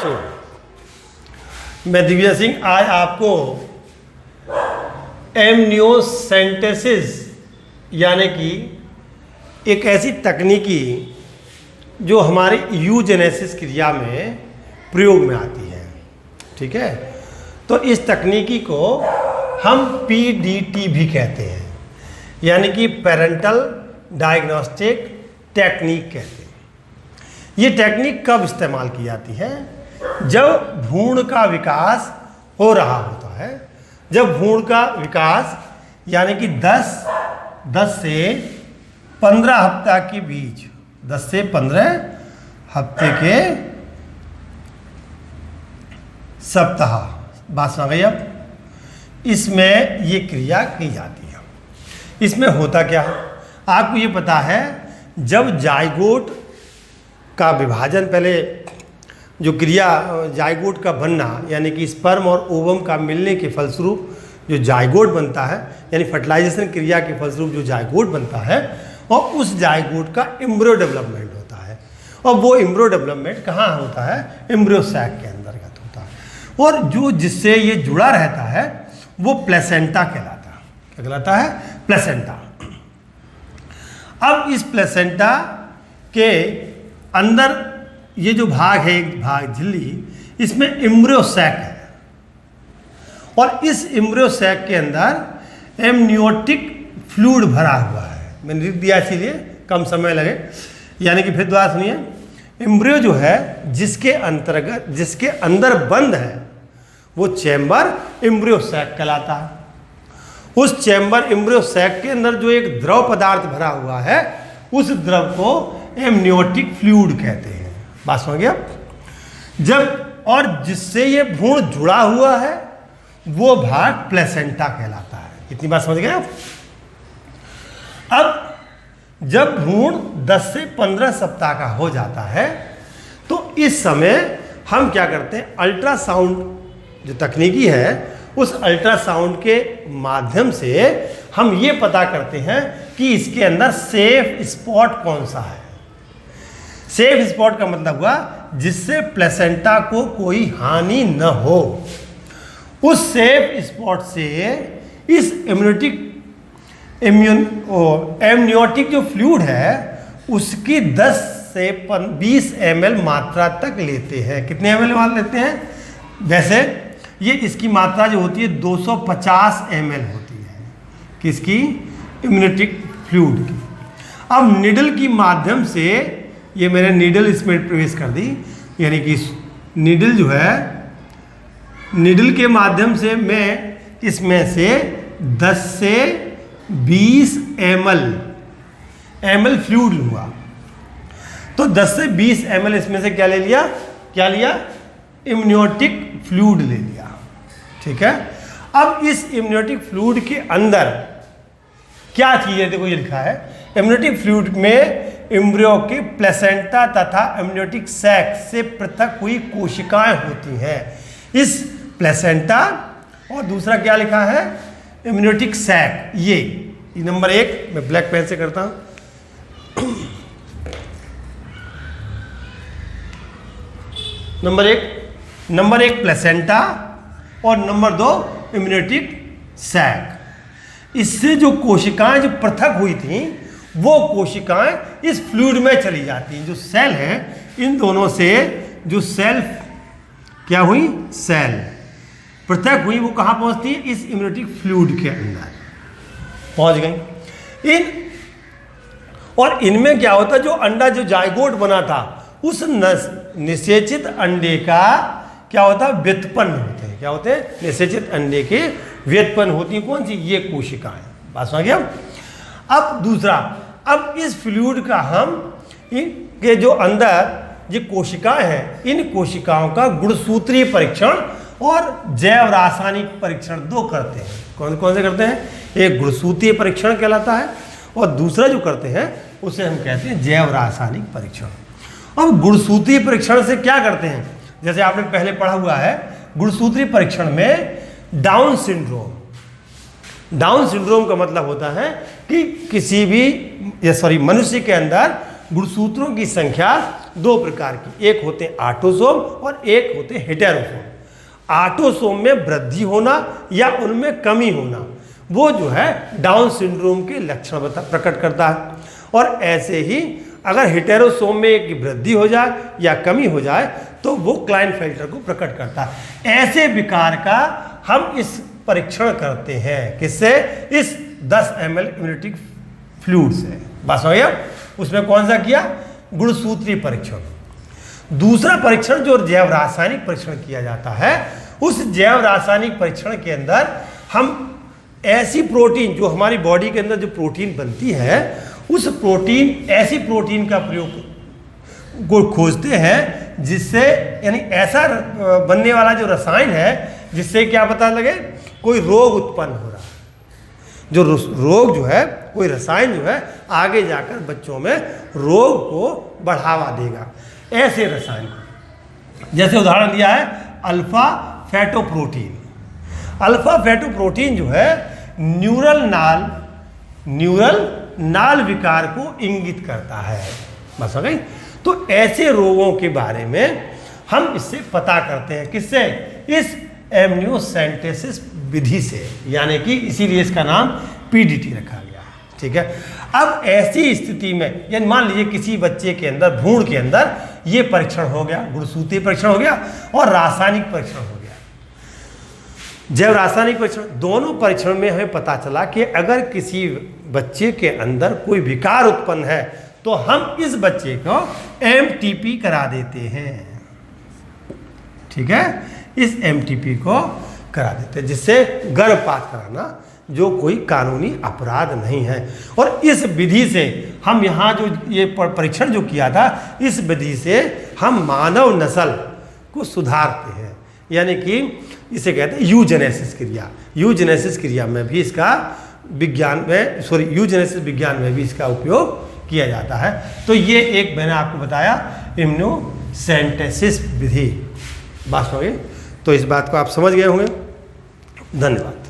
बच्चों, मैं दिव्या सिंह आज आपको एमनियोसेंटेसिस यानी कि एक ऐसी तकनीकी जो हमारी यूजेनेसिस क्रिया में प्रयोग में आती है। ठीक है, तो इस तकनीकी को हम PDT भी कहते हैं, यानी कि पेरेंटल डायग्नोस्टिक टेक्निक कहते हैं। ये टेक्निक कब इस्तेमाल की जाती है? जब भ्रूण का विकास हो रहा होता है। जब भ्रूण का विकास यानी कि 10 से 15 हफ्ता के बीच, 10 से 15 हफ्ते के सप्ताह, बात समझ गई? अब इसमें ये क्रिया की जाती है। इसमें होता क्या है आपको ये पता है? जब जाइगोट का विभाजन, पहले जो क्रिया जाइगोट का बनना यानी कि स्पर्म और ओवम का मिलने के फलस्वरूप जो जाइगोट बनता है, यानी फर्टिलाइजेशन क्रिया के फलस्वरूप जो जाइगोट बनता है, और उस जाइगोट का एम्ब्रियो डेवलपमेंट होता है। और वो एम्ब्रियो डेवलपमेंट कहाँ होता है? एम्ब्रियो सैक के अंतर्गत होता है। और जो जिससे ये जुड़ा रहता है वो प्लेसेंटा कहलाता है। क्या कहलाता है? प्लेसेंटा। अब इस प्लेसेंटा के अंदर ये जो भाग है, एक भाग झिल्ली, इसमें एम्ब्रियो सैक है। और इस एम्ब्रियो सैक के अंदर एमनियोटिक फ्लूइड भरा हुआ है। मैंने लिख दिया इसीलिए कम समय लगे। यानी कि फिर दोबारा सुनिए, एम्ब्रियो जो है जिसके अंतर्गत, जिसके अंदर बंद है, वो चैम्बर एम्ब्रियो सैक कहलाता है। उस चैम्बर एम्ब्रियो सैक के अंदर जो एक द्रव पदार्थ भरा हुआ है, उस द्रव को एमनियोटिक फ्लूइड कहते हैं। बात समझ गया? जब और जिससे ये भ्रूण जुड़ा हुआ है वो भाग प्लेसेंटा कहलाता है। इतनी बात समझ गए? अब जब भ्रूण 10 से 15 सप्ताह का हो जाता है तो इस समय हम क्या करते हैं? अल्ट्रासाउंड जो तकनीकी है, उस अल्ट्रासाउंड के माध्यम से हम ये पता करते हैं कि इसके अंदर सेफ स्पॉट कौन सा है। सेफ स्पॉट का मतलब हुआ जिससे प्लेसेंटा को कोई हानि न हो। उस सेफ स्पॉट से इस एमनियोटिक जो फ्लूइड है उसकी 10 से 20 ml मात्रा तक लेते हैं। कितने ml लेते हैं? वैसे ये इसकी मात्रा जो होती है 250 ml होती है। किसकी? इम्यूनिटिक फ्लूइड की। अब निडल की माध्यम से, ये मैंने नीडल इसमें प्रवेश कर दी, यानी कि नीडल जो है, नीडल के माध्यम से मैं इसमें से 10 से 20 ml फ्लूइड लूँगा। तो 10 से 20 ml इसमें से क्या ले लिया? क्या लिया? इम्यूनिटिक फ्लूइड ले लिया। ठीक है। अब इस इम्यूनिटिक फ्लूइड के अंदर क्या चीज़ है? देखो ये लिखा है, इम्यूनिटिक फ्लूइड में एम्ब्रियो के प्लेसेंटा तथा एमनियोटिक सैक से पृथक हुई कोशिकाएं होती हैं। इस प्लेसेंटा और दूसरा क्या लिखा है? Amniotic sac. ये नंबर 1 मैं ब्लैक पेन से करता हूं। नंबर एक प्लेसेंटा और नंबर 2 एमनियोटिक सैक। इससे जो कोशिकाएं जो पृथक हुई थी वो कोशिकाएं इस फ्लूइड में चली जाती हैं। जो सेल हैं, इन दोनों से जो सेल क्या हुई? सेल पृथक हुई, वो कहाँ पहुंचती है? इस इम्यूनिटिक फ्लूइड के अंदर पहुंच गई। और इनमें क्या होता है? जो अंडा, जो जाइगोट बना था, उस निषेचित अंडे का क्या होता है? व्युत्पन्न होते हैं। क्या होते हैं? निषेचित अंडे के व्युत्पन्न होती है। कौन सी? ये कोशिकाएं। बात समझ गया? अब दूसरा, अब इस फ्लूइड का हम इनके जो अंदर ये कोशिकाएं हैं, इन कोशिकाओं का गुणसूत्रीय परीक्षण और जैव रासायनिक परीक्षण 2 करते हैं। कौन कौन से करते हैं? एक गुणसूत्रीय परीक्षण कहलाता है और दूसरा जो करते हैं उसे हम कहते हैं जैव रासायनिक परीक्षण। अब गुणसूत्रीय परीक्षण से क्या करते हैं? जैसे आपने पहले पढ़ा हुआ है, गुणसूत्रीय परीक्षण में डाउन सिंड्रोम का मतलब होता है कि किसी भी मनुष्य के अंदर गुणसूत्रों की संख्या दो प्रकार की, एक होते हैं ऑटोसोम और एक होते हैं हेटेरोसोम। ऑटोसोम में वृद्धि होना या उनमें कमी होना वो जो है डाउन सिंड्रोम के लक्षण प्रकट करता है। और ऐसे ही अगर हेटेरोसोम में एक वृद्धि हो जाए या कमी हो जाए तो वो क्लाइनफेल्टर को प्रकट करता है। ऐसे विकार का हम इस परीक्षण करते हैं, किससे? इस 10 ml इम्यूनिटी फ्लूइड से। बस हो गया। उसमें कौन सा किया? गुणसूत्रीय परीक्षण। दूसरा परीक्षण जो जैव रासायनिक परीक्षण किया जाता है, उस जैव रासायनिक परीक्षण के अंदर हम ऐसी प्रोटीन जो हमारी बॉडी के अंदर जो प्रोटीन बनती है, उस प्रोटीन ऐसी प्रोटीन का प्रयोग को खोजते हैं जिससे यानी ऐसा बनने वाला जो रसायन है जिससे क्या पता लगे कोई रोग उत्पन्न हो रहा है। जो रोग जो है, कोई रसायन जो है आगे जाकर बच्चों में रोग को बढ़ावा देगा। ऐसे रसायन जैसे उदाहरण दिया है अल्फा फेटोप्रोटीन। अल्फा फेटोप्रोटीन जो है न्यूरल नाल विकार को इंगित करता है। बस हो गई। तो ऐसे रोगों के बारे में हम इससे पता करते हैं, किससे? इस एमनियोसेंटेसिस विधि से, यानी कि इसीलिए इसका नाम पीडीटी रखा गया। ठीक है। अब ऐसी स्थिति में यानी मान लीजिए किसी बच्चे के अंदर, भ्रूण के अंदर ये परीक्षण हो गया, गुणसूत्रीय परीक्षण हो गया और रासायनिक परीक्षण हो गया। जैव रासायनिक परीक्षण, दोनों परीक्षण में हमें पता चला कि अगर किसी बच्चे के अंदर कोई विकार उत्पन्न है तो हम इस बच्चे को एमटीपी करा देते हैं। ठीक है, इस एमटीपी को करा देते हैं, जिससे गर्भपात कराना जो कोई कानूनी अपराध नहीं है। और इस विधि से हम यहाँ जो ये परीक्षण जो किया था, इस विधि से हम मानव नस्ल को सुधारते हैं, यानी कि इसे कहते हैं यूजेनेसिस क्रिया। यूजेनेसिस क्रिया में भी इसका यूजेनेसिस विज्ञान में भी इसका उपयोग किया जाता है। तो ये एक मैंने आपको बताया इम्यूनोसेंटेसिस विधि। बात हो गई। तो इस बात को आप समझ गए होंगे। धन्यवाद।